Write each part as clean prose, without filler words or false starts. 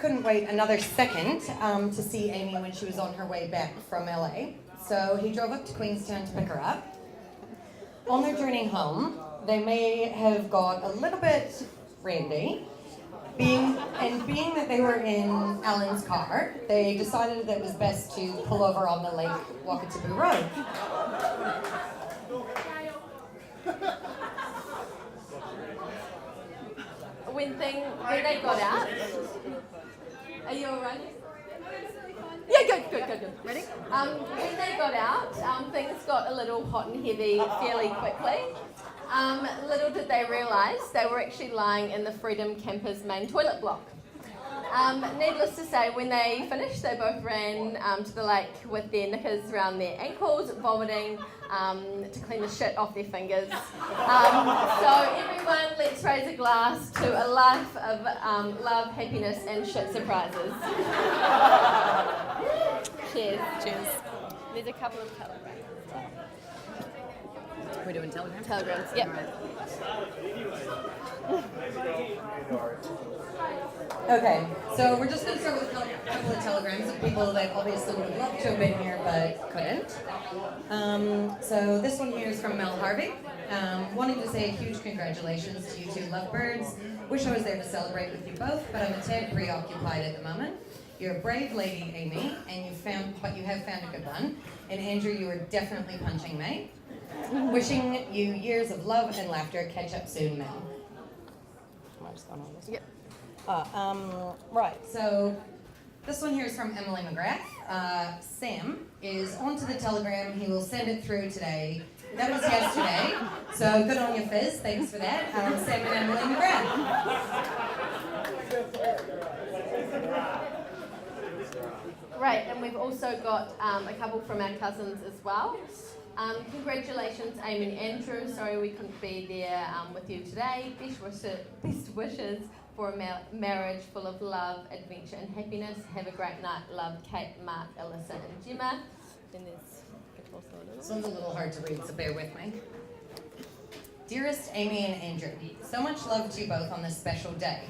couldn't wait another second to see Amy when she was on her way back from LA, so he drove up to Queenstown to pick her up. On their journey home, they may have got a little bit randy. Being that they were in Alan's car, they decided that it was best to pull over on the Lake Wakatipu Road. When they got out, are you all right? Yeah, good. Ready? When they got out, things got a little hot and heavy fairly quickly. Little did they realise they were actually lying in the Freedom Campers main toilet block. Needless to say, when they finished, they both ran to the lake with their knickers around their ankles, vomiting to clean the shit off their fingers. So everyone, let's raise a glass to a life of love, happiness and shit surprises. Cheers. Cheers. There's a couple of telegrams. We're doing telegrams? Telegrams, yep. Okay, so we're just going to start with a couple of telegrams of people that obviously would have loved to have been here but couldn't. So this one here is from Mel Harvey. Wanting to say a huge congratulations to you two lovebirds. Wish I was there to celebrate with you both, but I'm a tad preoccupied at the moment. You're a brave lady, Amy, and you have found a good one. And Andrew, you are definitely punching mate. Wishing you years of love and laughter. Catch up soon, Mel. Am I just going on this? Yep. Right, so this one here is from Emily McGrath. Sam is onto the telegram. He will send it through today. That was yesterday, so good on you, Fizz. Thanks for that. Sam and Emily McGrath. Great, and we've also got a couple from our cousins as well. Congratulations, Amy and Andrew. Sorry we couldn't be there with you today. Best wishes for a marriage full of love, adventure and happiness. Have a great night. Love, Kate, Mark, Alyssa and Gemma. Then there's also a little... This one's a little hard to read, so bear with me. Dearest Amy and Andrew, so much love to you both on this special day.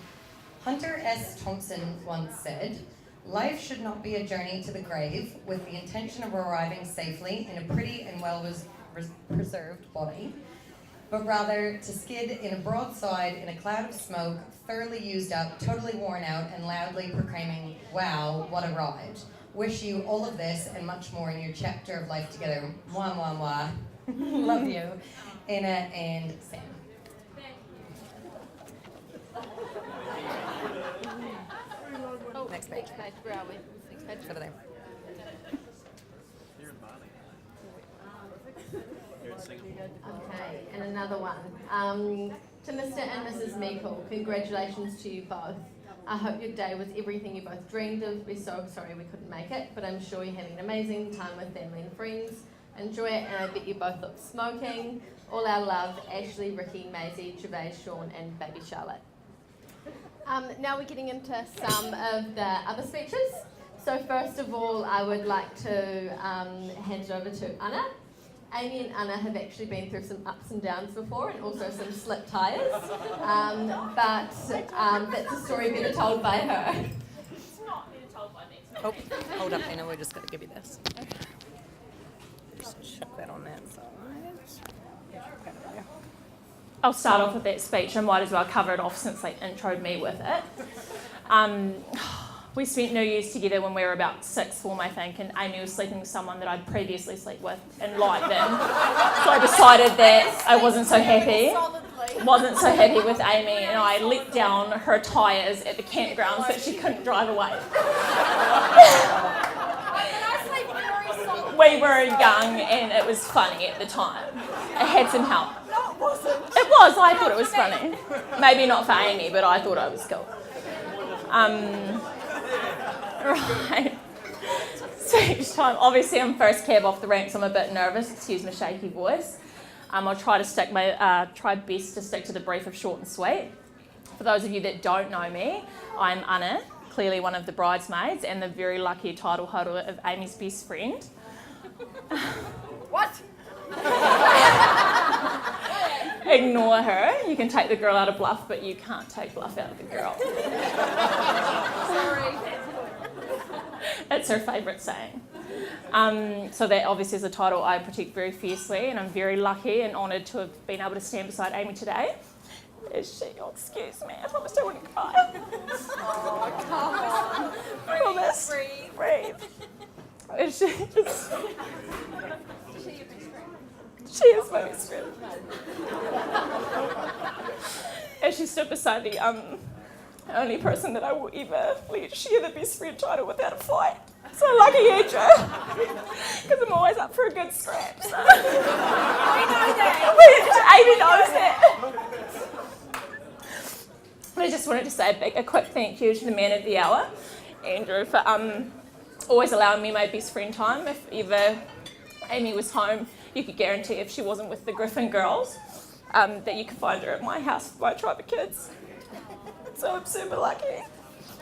Hunter S. Thompson once said, life should not be a journey to the grave with the intention of arriving safely in a pretty and well-preserved body, but rather to skid in a broadside in a cloud of smoke, thoroughly used up, totally worn out, and loudly proclaiming, wow, what a ride. Wish you all of this and much more in your chapter of life together. Mwah, mwah, mwah. Love you, Anna and Sam. Next page. Where are we? Next page. Over there. Okay, and another one. To Mr. and Mrs. Meikle, congratulations to you both. I hope your day was everything you both dreamed of. We're so sorry we couldn't make it, but I'm sure you're having an amazing time with family and friends. Enjoy it, and I bet you both look smoking. All our love, Ashley, Ricky, Maisie, Gervais, Sean, and baby Charlotte. Now we're getting into some of the other speeches. So first of all, I would like to hand it over to Anna. Amy and Anna have actually been through some ups and downs before and also some slipped tyres, but that's a story better told by her. It's not better told by me. Oh, hold up, Anna, we're just going to give you this. Just chuck that on that side. I'll start off with that speech. I might as well cover it off since they introed me with it. We spent New Year's together when we were about sixth form, I think, and Amy was sleeping with someone that I'd previously slept with and liked them. So I decided that I wasn't so happy with Amy, and I let down her tyres at the campground so that she couldn't drive away. We were young and it was funny at the time. I had some help. It was, I thought it was funny. Maybe not for Amy, but I thought I was cool. Right. Speech time. Obviously, I'm first cab off the rank, so I'm a bit nervous. Excuse my shaky voice. I'll try best to stick to the brief of short and sweet. For those of you that don't know me, I'm Anna, clearly one of the bridesmaids, and the very lucky title holder of Amy's best friend. What? Ignore her. You can take the girl out of bluff, but you can't take bluff out of the girl. Sorry. It's her favourite saying. So that obviously is a title I protect very fiercely, and I'm very lucky and honoured to have been able to stand beside Amy today. Oh, excuse me, I promised I wouldn't cry. Oh, come on. Promise. Breathe. Is she just... She is my best friend. As she stood beside the only person that I will ever let share the best friend title without a fight. So lucky Andrew, because I'm always up for a good scrap. So. I know that. Amy knows that. I just wanted to say a quick thank you to the man of the hour, Andrew, for always allowing me my best friend time. If ever Amy was home, you could guarantee if she wasn't with the Griffin girls, that you could find her at my house with my tribe of kids. So I'm super lucky.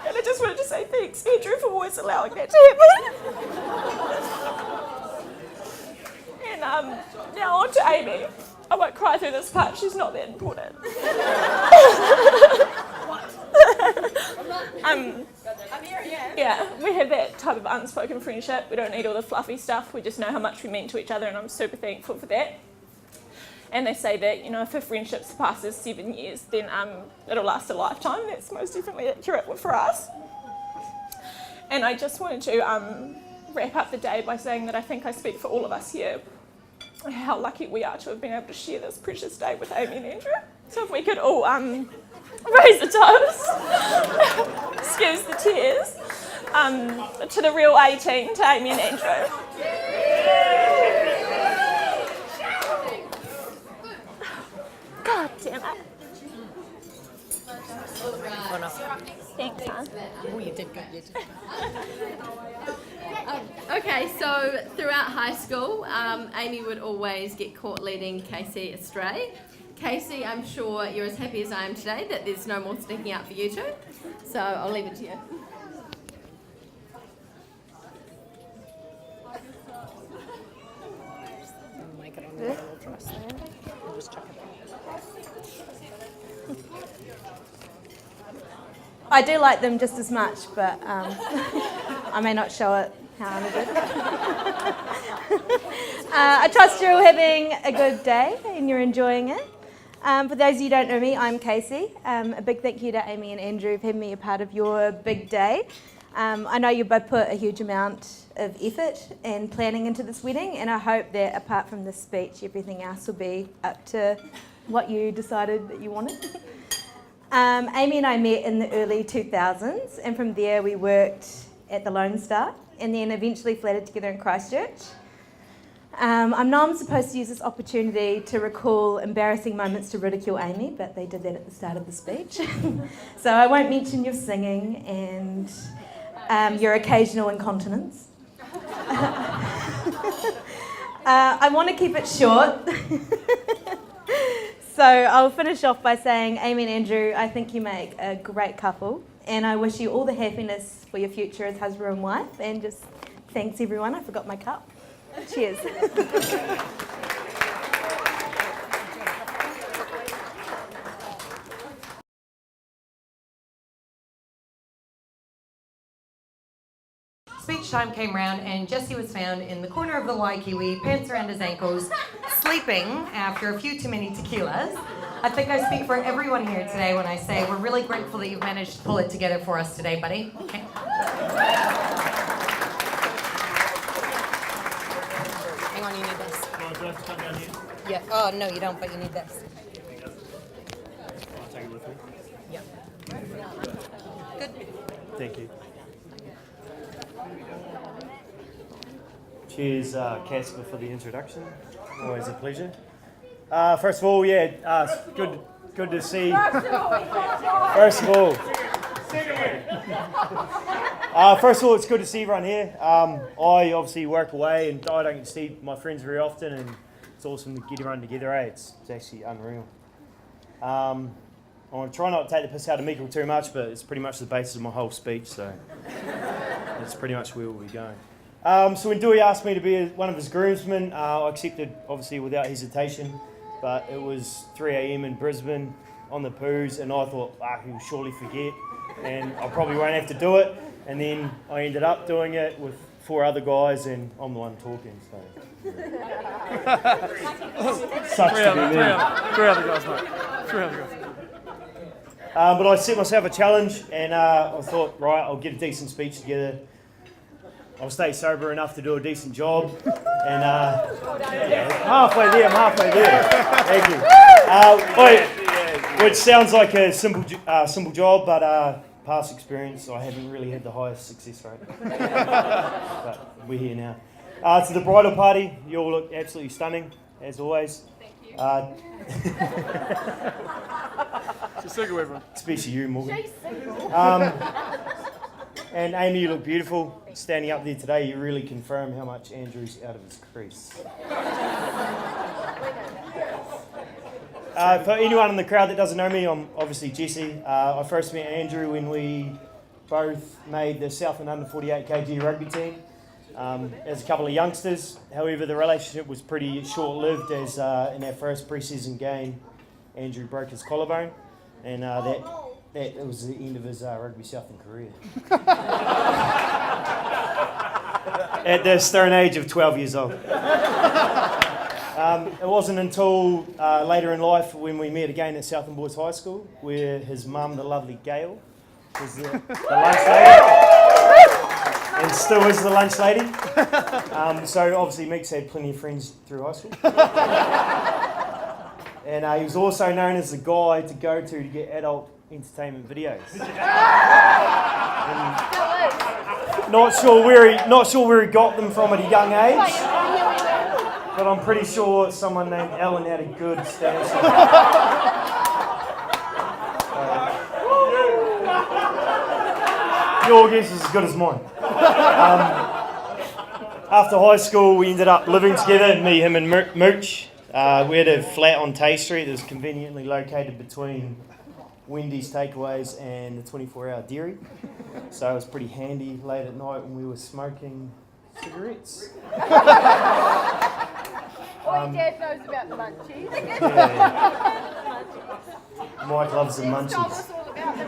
And I just wanted to say thanks, Andrew, for always allowing that to happen. And now on to Amy. I won't cry through this part, she's not that important. I'm here, yeah. Yeah, we have that type of unspoken friendship. We don't need all the fluffy stuff. We just know how much we mean to each other, and I'm super thankful for that. And they say that, if a friendship surpasses 7 years, then it'll last a lifetime. That's most definitely accurate for us. And I just wanted to wrap up the day by saying that I think I speak for all of us here, how lucky we are to have been able to share this precious day with Amy and Andrew. So if we could all raise a toast, excuse the tears, to the real 18, to Amy and Andrew. God damn it. Thanks, hon. Oh, you did good. Okay, so throughout high school, Amy would always get caught leading Casey astray. Casey, I'm sure you're as happy as I am today that there's no more sneaking out for you two. So I'll leave it to you. Make it on the little dress there. And just chuck it back. I do like them just as much, but I may not show it how I'm good. I trust you're all having a good day and you're enjoying it. For those of you who don't know me, I'm Casey. A big thank you to Amy and Andrew for having me a part of your big day. I know you both put a huge amount of effort and planning into this wedding, and I hope that apart from this speech, everything else will be up to what you decided that you wanted. Amy and I met in the early 2000s, and from there we worked at the Lone Star and then eventually flatted together in Christchurch. I know I'm supposed to use this opportunity to recall embarrassing moments to ridicule Amy, but they did that at the start of the speech. So I won't mention your singing and your occasional incontinence. I want to keep it short. So I'll finish off by saying, Amy and Andrew, I think you make a great couple, and I wish you all the happiness for your future as husband and wife, and just thanks everyone. I forgot my cup. Cheers. Speech time came round and Jesse was found in the corner of the Waikiwi, pants around his ankles, sleeping after a few too many tequilas. I think I speak for everyone here today when I say we're really grateful that you've managed to pull it together for us today, buddy. Okay. Hang on, you need this. Do I have to come down here? Yeah. Oh, no, you don't, but you need this. I'll take it with me. Yeah. Good. Thank you. Cheers, Casper, for the introduction. Always a pleasure. First of all, good to see. First of all, it's good to see everyone here. I obviously work away and I don't get to see my friends very often, and it's awesome to get everyone together. It's actually unreal. I want to try not to take the piss out of Mikkel too much, but it's pretty much the basis of my whole speech, so that's pretty much where we'll be going. So when Dewey asked me to be one of his groomsmen, I accepted, obviously, without hesitation. But it was 3 a.m. in Brisbane on the poos, and I thought, he will surely forget, and I probably won't have to do it. And then I ended up doing it with 4 other guys, and I'm the one talking. So sucks to be me. Three other guys, mate. 3 other guys. But I set myself a challenge, and I thought, right, I'll get a decent speech together. I'll stay sober enough to do a decent job, and yeah, I'm halfway there. Thank you. Which sounds like a simple job, but past experience, I haven't really had the highest success rate. But we're here now. To the bridal party, you all look absolutely stunning, as always. Thank you. She's single, everyone. Especially you, Morgan. And Amy, you look beautiful. Standing up there today, you really confirm how much Andrew's out of his crease. For anyone in the crowd that doesn't know me, I'm obviously Jesse. I first met Andrew when we both made the Southland Under 48 kg rugby team as a couple of youngsters. However, the relationship was pretty short-lived as in our first pre-season game, Andrew broke his collarbone, and that was the end of his rugby Southland career. At the stern age of 12 years old. It wasn't until later in life when we met again at Southland Boys High School, where his mum, the lovely Gail, was the lunch lady, and still is the lunch lady. So obviously Meeks had plenty of friends through high school. And he was also known as the guy to go to get adult entertainment videos. Not sure where he got them from at a young age, but I'm pretty sure someone named Alan had a good status on it. Your guess is as good as mine. After high school, we ended up living together, me, him and Mooch. We had a flat on Tay Street that was conveniently located between Wendy's Takeaways and the 24-hour dairy. So it was pretty handy late at night when we were smoking cigarettes. All your dad knows about the munchies. Yeah. Mike loves the Told munchies. us all about the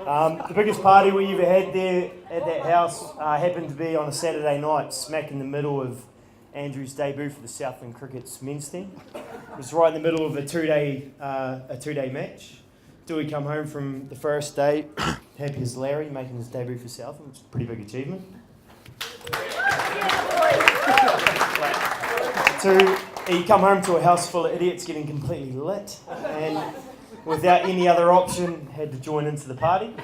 munchies. The biggest party we ever had there at that house happened to be on a Saturday night, smack in the middle of Andrew's debut for the Southland Cricket's men's team. It was right in the middle of a two-day match. Dewey come home from the first day, happy as Larry, making his debut for Southland, which is a pretty big achievement. He come home to a house full of idiots getting completely lit, and without any other option, had to join into the party.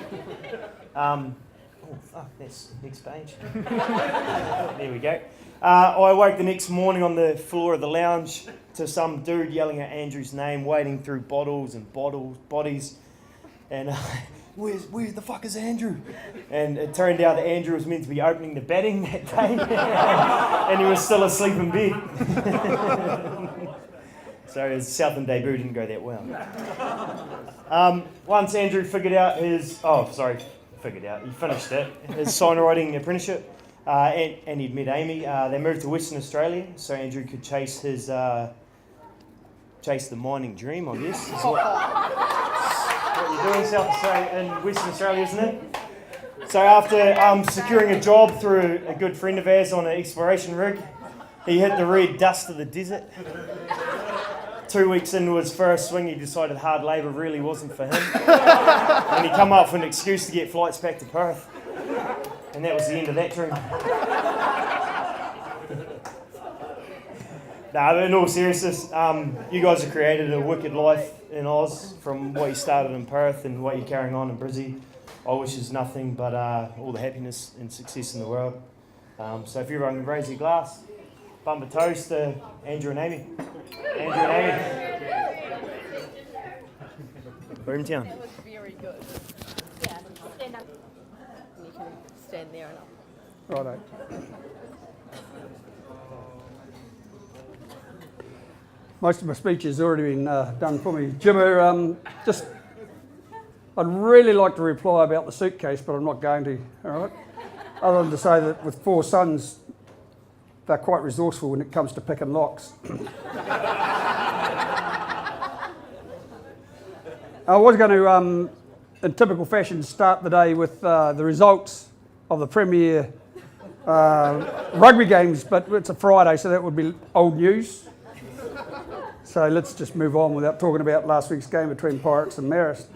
That's next page. There we go. I awoke the next morning on the floor of the lounge to some dude yelling at Andrew's name, wading through bottles and bodies, and where the fuck is Andrew? And it turned out that Andrew was meant to be opening the batting that day, and he was still asleep in bed. So his Southland debut didn't go that well. Once Andrew he finished it, his signwriting apprenticeship, and he'd met Amy. They moved to Western Australia so Andrew could chase the mining dream, I guess. Is what you're doing in Western Australia, isn't it? So after securing a job through a good friend of ours on an exploration rig, he hit the red dust of the desert. 2 weeks into his first swing, he decided hard labour really wasn't for him. And he come up with an excuse to get flights back to Perth. And that was the end of that dream. But in all seriousness, you guys have created a wicked life in Oz from what you started in Perth and what you're carrying on in Brizzy. I wish there's nothing but all the happiness and success in the world. So if everyone can raise your glass, bump a toast to Andrew and Amy. Andrew and Amy. Boomtown. That was very good. Yeah, stand up. You can stand there and up. Righto. Most of my speech has already been done for me. Jimmer, I'd really like to reply about the suitcase, but I'm not going to, all right? Other than to say that with 4 sons, they're quite resourceful when it comes to picking locks. I was going to in typical fashion, start the day with the results of the Premier rugby games, but it's a Friday, so that would be old news. So let's just move on without talking about last week's game between Pirates and Marist.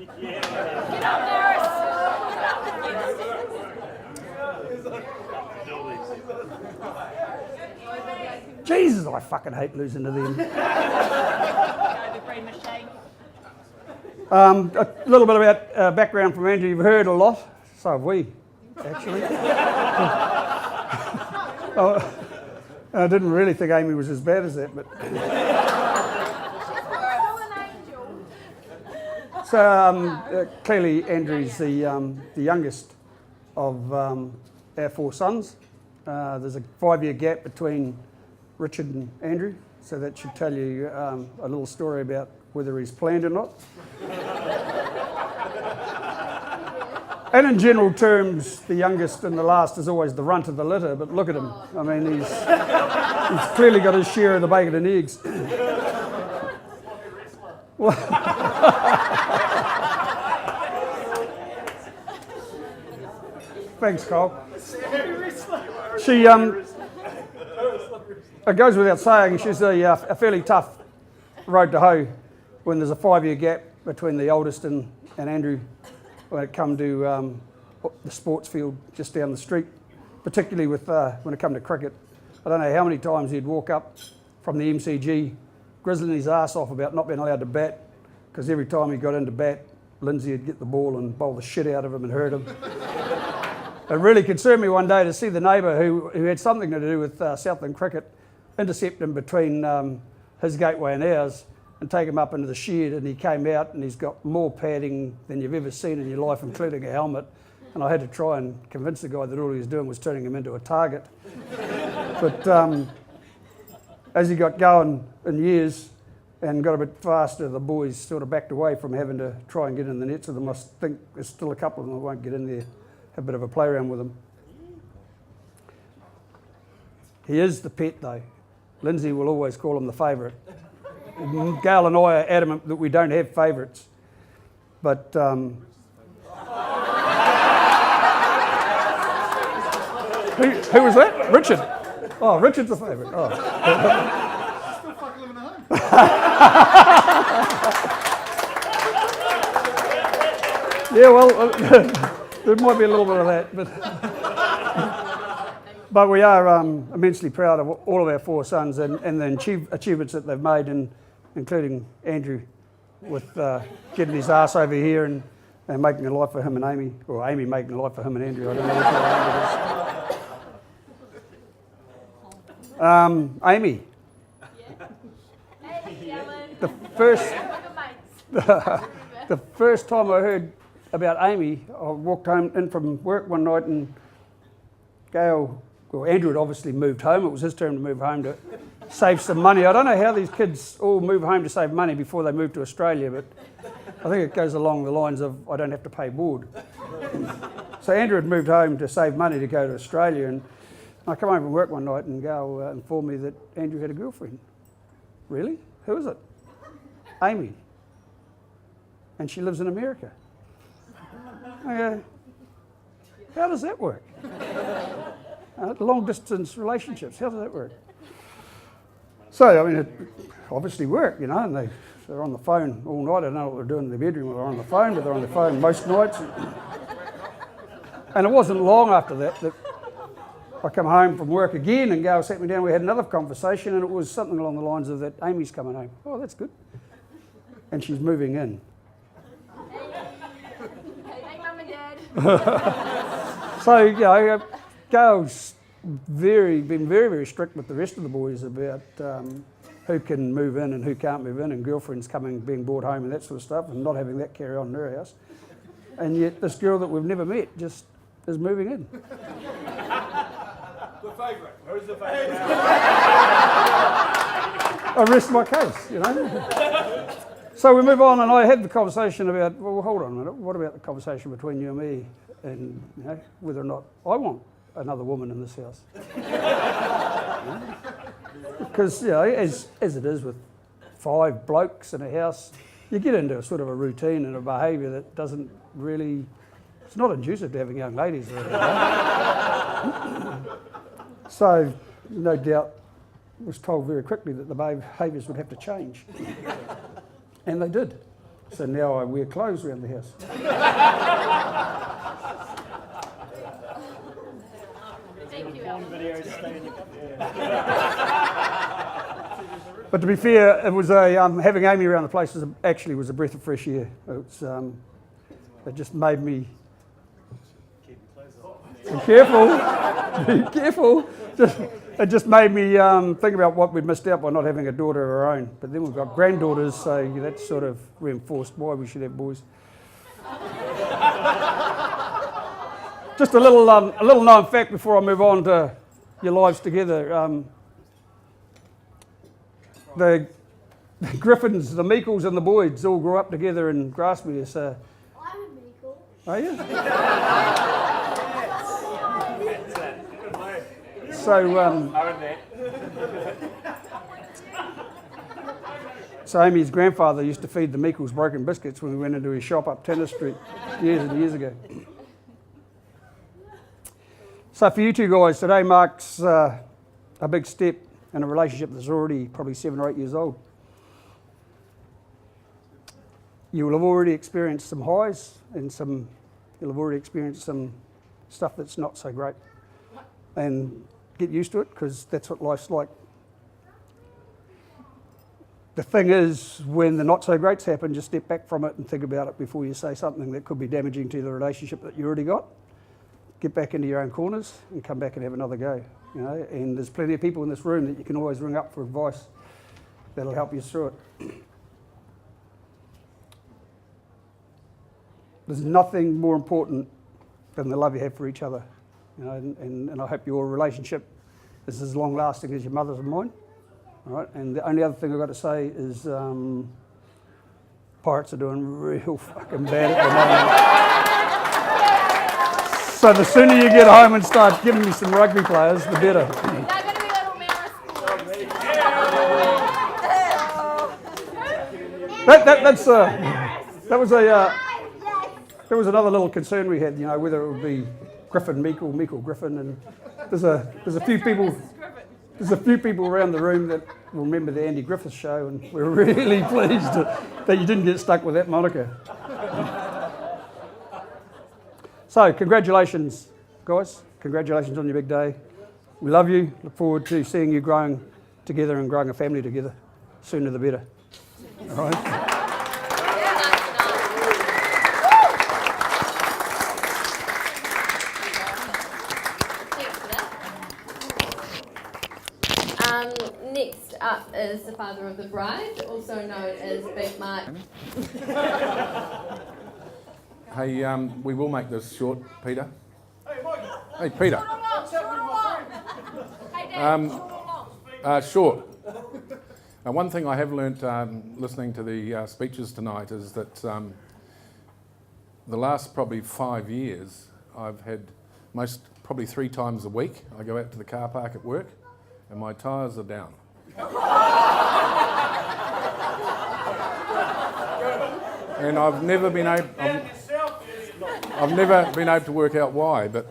Jesus, I fucking hate losing to them. A little bit about background from Andrew. You've heard a lot, so have we, actually. I didn't really think Amy was as bad as that, but. So clearly, Andrew's the youngest of our 4 sons. There's a 5-year gap between Richard and Andrew, so that should tell you a little story about whether he's planned or not. And in general terms, the youngest and the last is always the runt of the litter, but look at him. I mean, he's clearly got his share of the bacon and eggs. Thanks, Kyle. She, it goes without saying, she's a fairly tough road to hoe when there's a 5-year gap between the oldest and Andrew when it come to the sports field just down the street, particularly with when it come to cricket. I don't know how many times he'd walk up from the MCG grizzling his ass off about not being allowed to bat, because every time he got into bat, Lindsay would get the ball and bowl the shit out of him and hurt him. It really concerned me one day to see the neighbour who had something to do with Southland cricket intercept him between his gateway and ours and take him up into the shed, and he came out and he's got more padding than you've ever seen in your life, including a helmet. And I had to try and convince the guy that all he was doing was turning him into a target. But as he got going in years and got a bit faster, the boys sort of backed away from having to try and get in the nets with him. I think there's still a couple of them that won't get in there, have a bit of a play around with him. He is the pet though. Lindsay will always call him the favourite. Gail and I are adamant that we don't have favourites. But who was that? Richard. Oh, Richard's the favourite. Oh. Still fucking living at home. Yeah, well, there might be a little bit of that, but we are immensely proud of all of our 4 sons and the achievements that they've made, including Andrew with getting his ass over here and making a life for him and Amy, or Amy making a life for him and Andrew. I don't know which one it is. Amy. The first time I heard about Amy, I walked home in from work one night and Andrew had obviously moved home. It was his turn to move home to save some money. I don't know how these kids all move home to save money before they move to Australia, but I think it goes along the lines of I don't have to pay board. So Andrew had moved home to save money to go to Australia, and I come home from work one night and Gail informed me that Andrew had a girlfriend. Really? Who is it? Amy. And she lives in America. I go, how does that work? Long distance relationships, how does that work? So, I mean, it obviously worked, you know, and they're on the phone all night. I don't know what they're doing in their bedroom, they're on the phone, but they're on the phone most nights. And it wasn't long after that I come home from work again and Gail sat me down, we had another conversation, and it was something along the lines of that Amy's coming home. Oh, that's good. And she's moving in. Hey, Mum and Dad. So, you know, Gail's been very, very strict with the rest of the boys about who can move in and who can't move in, and girlfriends being brought home and that sort of stuff, and not having that carry on in her house. And yet this girl that we've never met just is moving in. The favourite. Who's the favourite? I rest my case, you know. So we move on, and I had the conversation about, well, hold on a minute, what about the conversation between you and me, and you know, whether or not I want another woman in this house. Because, you know, as it is with 5 blokes in a house, you get into a sort of a routine and a behaviour that doesn't really, it's not conducive to having young ladies around. So, no doubt, was told very quickly that the behaviours would have to change. And they did. So now I wear clothes around the house. Thank you, Alan. But to be fair, it was having Amy around the place was a breath of fresh air. It just made me. Be careful, be careful. It just made me think about what we'd missed out by not having a daughter of our own. But then we've got granddaughters, so that sort of reinforced why we should have boys. Just a little known fact before I move on to your lives together. The Griffins, the Meekles and the Boyds all grew up together in Grasmere, so... I'm a Meekle. Are you? So Amy's grandfather used to feed the Meekles broken biscuits when we went into his shop up Tanner Street years and years ago. So for you two guys, today marks a big step in a relationship that's already probably 7 or 8 years old. You will have already experienced some highs and you'll have already experienced some stuff that's not so great. And get used to it, because that's what life's like. The thing is, when the not so greats happen, just step back from it and think about it before you say something that could be damaging to the relationship that you already got. Get back into your own corners and come back and have another go. You know, and there's plenty of people in this room that you can always ring up for advice that'll help you through it. There's nothing more important than the love you have for each other. You know, and I hope your relationship is as long lasting as your mother's and mine. All right, and the only other thing I've got to say is Pirates are doing real fucking bad at the moment. So the sooner you get home and start giving me some rugby players, the better. They're going to be little Mara That was another little concern we had, you know, whether it would be Griffin, Meekle, Meekle, Griffin, and there's a few people around the room that remember the Andy Griffith show, and we're really pleased that you didn't get stuck with that moniker. So, congratulations, guys. Congratulations on your big day. We love you. Look forward to seeing you growing together and growing a family together. Sooner the better. All right. Next up is the father of the bride, also known as Big Mark. Hey, we will make this short, Peter. Hey, Peter. Short. One thing I have learnt listening to the speeches tonight is that the last probably 5 years, I've had probably 3 times a week, I go out to the car park at work and my tyres are down. And I've never been able to work out why, but...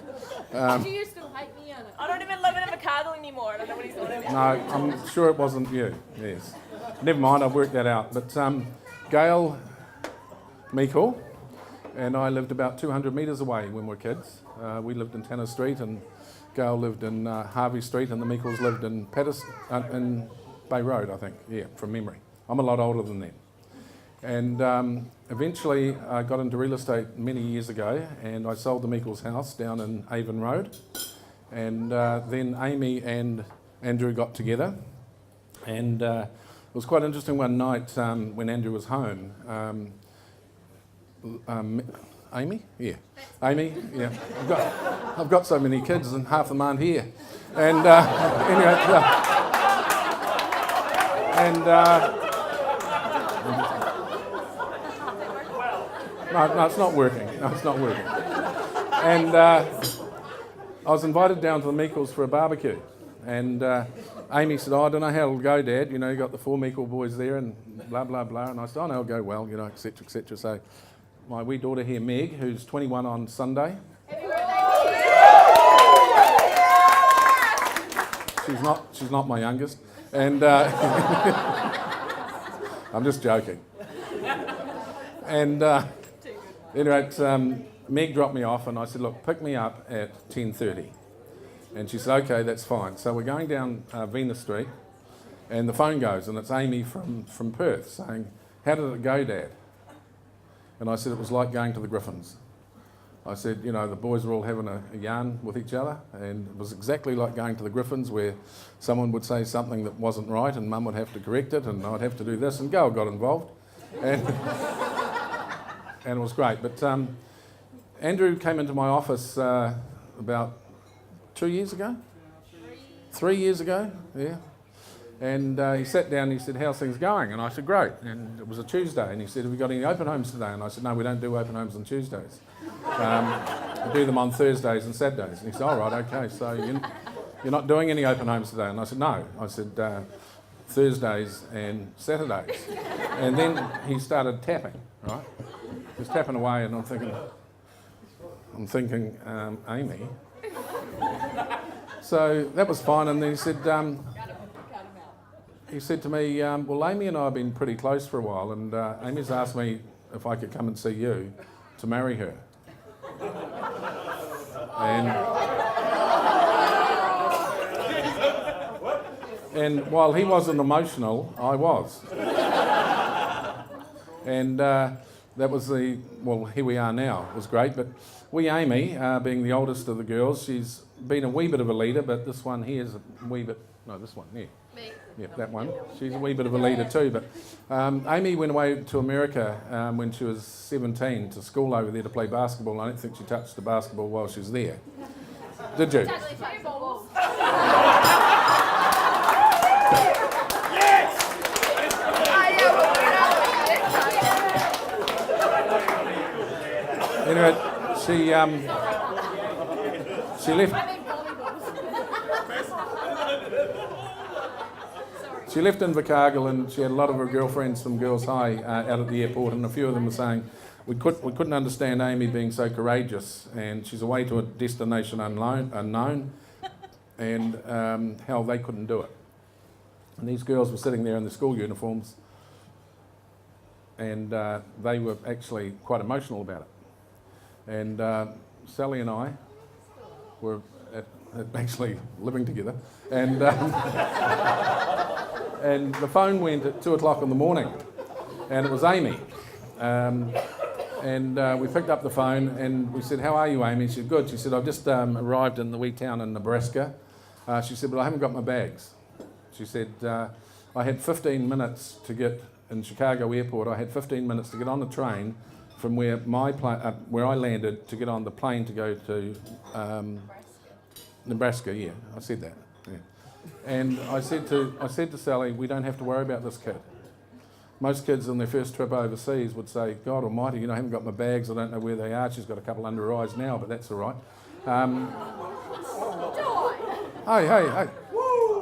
Do you still hate me, Anna? I don't even live in Invercargill anymore. I don't know what he's on about. No, I'm sure it wasn't you, yes. Never mind, I've worked that out. But Gail Meekle and I lived about 200 metres away when we were kids. We lived in Tanner Street and Gail lived in Harvey Street and the Meekles lived in in Bay Road, I think, yeah, from memory. I'm a lot older than them. And eventually I got into real estate many years ago and I sold the Meekles house down in Avon Road. And then Amy and Andrew got together. And it was quite interesting one night when Andrew was home. Amy? Yeah. Amy? Yeah. I've got so many kids and half of them aren't here. And anyway... No, it's not working. No, it's not working. And I was invited down to the Meekles for a barbecue. And Amy said, I don't know how it'll go, Dad. You know, you got the 4 Meikle boys there and blah, blah, blah. And I said, I know it'll go well, you know, et cetera, et cetera. So my wee daughter here, Meg, who's 21 on Sunday. She's not my youngest. And I'm just joking. And anyway, Meg dropped me off and I said, look, pick me up at 10:30. And she said, okay, that's fine. So we're going down Venus Street and the phone goes and it's Amy from Perth saying, how did it go, Dad? And I said, it was like going to the Griffins. I said, you know, the boys were all having a yarn with each other and it was exactly like going to the Griffins where someone would say something that wasn't right and Mum would have to correct it and I'd have to do this and Gail got involved. And, and it was great. But Andrew came into my office about 2 years ago? 3 years ago, yeah. And he sat down and he said, how's things going? And I said, great. And it was a Tuesday. And he said, have we got any open homes today? And I said, no, we don't do open homes on Tuesdays. We do them on Thursdays and Saturdays. And he said, all right, okay, so you're not doing any open homes today? And I said, no. I said, Thursdays and Saturdays. And then he started tapping, right? He was tapping away and I'm thinking, Amy. So that was fine. And then he said to me, well, Amy and I have been pretty close for a while and Amy's asked me if I could come and see you to marry her. And while he wasn't emotional, I was. And that was well, here we are now. It was great. But Amy, being the oldest of the girls, she's been a wee bit of a leader, but this one here is a wee bit, no, this one, yeah. Me. Yeah, that one. She's a wee bit of a leader too. But Amy went away to America when she was 17 to school over there to play basketball. I don't think she touched the basketball while she was there. Did you? Anyway, she left. She left Invercargill and she had a lot of her girlfriends from Girls High out at the airport, and a few of them were saying we couldn't understand Amy being so courageous, and she's away to a destination unknown, and how they couldn't do it. And these girls were sitting there in their school uniforms, and they were actually quite emotional about it. And Sally and I were actually living together, and and the phone went at 2 o'clock in the morning, and it was Amy. And we picked up the phone and we said, how are you, Amy? She said, good. She said, I've just arrived in the wee town in Nebraska. She said, but I haven't got my bags. She said, I had 15 minutes to get in Chicago airport. I had 15 minutes to get on the train from where where I landed to get on the plane to go to Nebraska. Yeah, I said that. Yeah. And I said to Sally, we don't have to worry about this kid. Most kids on their first trip overseas would say, God almighty, you know, I haven't got my bags, I don't know where they are. She's got a couple under her eyes now, but that's all right. Hey.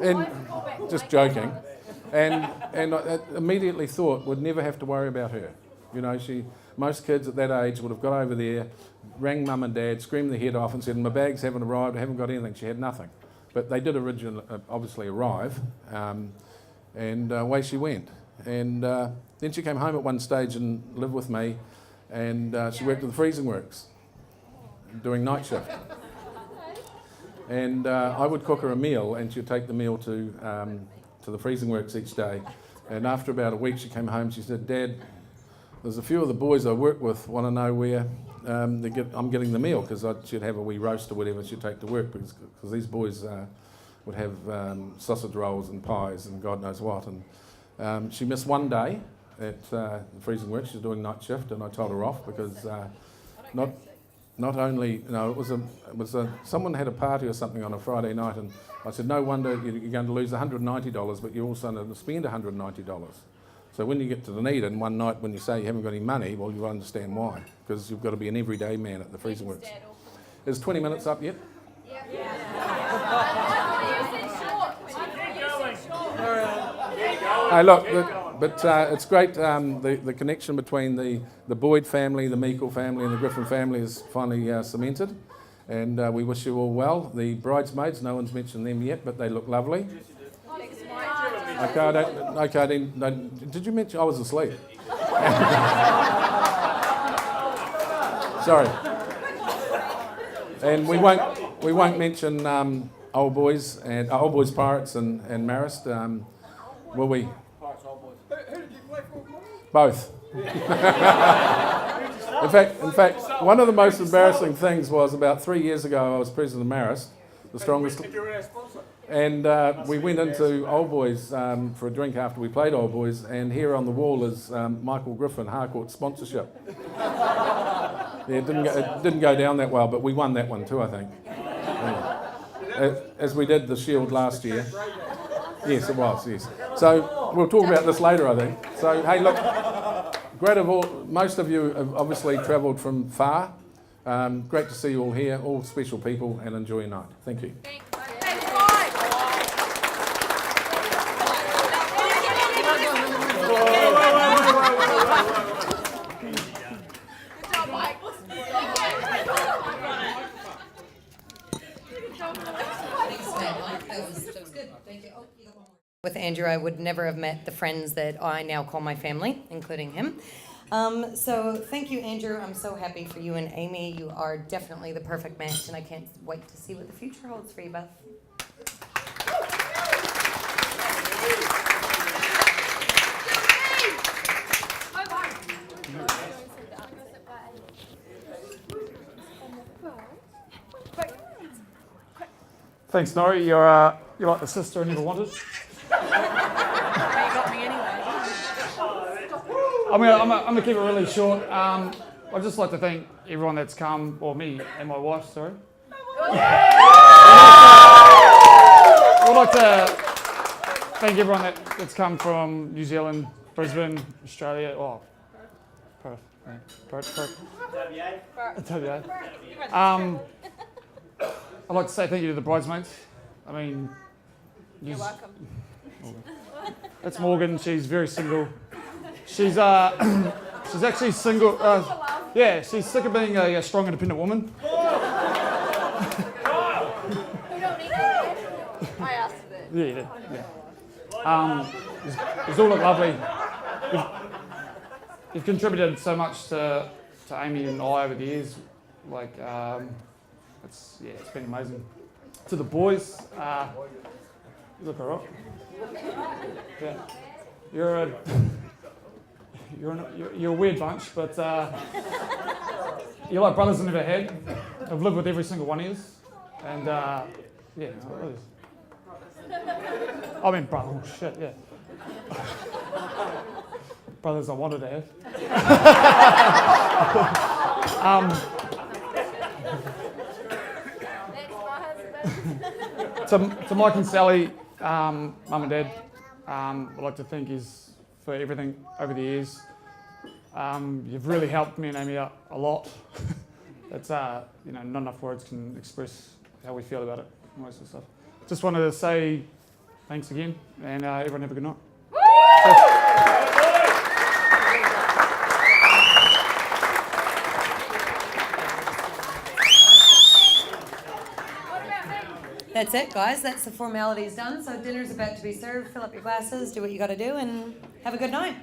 And just joking. And I immediately thought we'd never have to worry about her. You know, most kids at that age would have got over there, rang mum and dad, screamed their head off and said, my bags haven't arrived, I haven't got anything. She had nothing. But they did obviously arrive, and away she went. And then she came home at one stage and lived with me, and she worked at the freezing works, doing night shift. And I would cook her a meal, and she'd take the meal to the freezing works each day. And after about a week, she came home. She said, Dad, there's a few of the boys I work with want to know where I'm getting the meal, because she'd have a wee roast or whatever she'd take to work, because these boys would have sausage rolls and pies and God knows what. And she missed one day at the freezing works. She was doing night shift, and I told her off because not only, you know, it was someone had a party or something on a Friday night, and I said, no wonder you're going to lose $190, but you're also going to spend $190. So when you get to Dunedin one night, when you say you haven't got any money, well, you'll understand why, because you've got to be an everyday man at the freezing works. Is 20 minutes up yet? Hey, look, but it's great. The connection between the Boyd family, the Meikle family, and the Griffin family is finally cemented. And we wish you all well. The bridesmaids, no one's mentioned them yet, but they look lovely. Okay, did you mention I was asleep? Sorry. And we won't mention Old Boys Pirates and Marist, will we? Both. In fact, one of the most embarrassing things was about 3 years ago I was president of Marist, the strongest. And we went into Old Boys for a drink after we played Old Boys, and here on the wall is Michael Griffin Harcourt sponsorship. Yeah, it didn't go down that well, but we won that one too, I think. Yeah. As we did the Shield last year. Yes, it was, yes. So we'll talk about this later, I think. So, hey, look, great of all, most of you have obviously travelled from far. Great to see you all here, all special people, and enjoy your night. Thank you. With Andrew, I would never have met the friends that I now call my family, including him. So thank you, Andrew. I'm so happy for you and Amy. You are definitely the perfect match, and I can't wait to see what the future holds for you both. Thanks, Nori. You're like the sister I never wanted. I'm gonna keep it really short. I'd just like to thank everyone that's come, or me and my wife, sorry. I'd like to thank everyone that's come from New Zealand, Brisbane, Australia, Perth. I'd like to say thank you to the bridesmaids. I mean, you're welcome. That's Morgan. She's very single. She's actually single. Yeah, she's sick of being a strong, independent woman. We don't need to. I asked for it. Yeah, you did. Yeah. It's all look lovely. You've contributed so much to Amy and I over the years. Like, it's been amazing. To the boys, you look alright. Yeah, you're a weird bunch, but you're like brothers I never had. I've lived with every single one of you, and I mean, brother. Oh shit, yeah. Brothers I wanted to have. To Mike and Sally, Mum and Dad, I'd like to thank you for everything over the years. You've really helped me and Amy out a lot. It's not enough words can express how we feel about it and all that sort of stuff. Just wanted to say thanks again, and everyone have a good night. That's it, guys. That's the formalities done. So dinner's about to be served. Fill up your glasses, do what you got to do, and have a good night.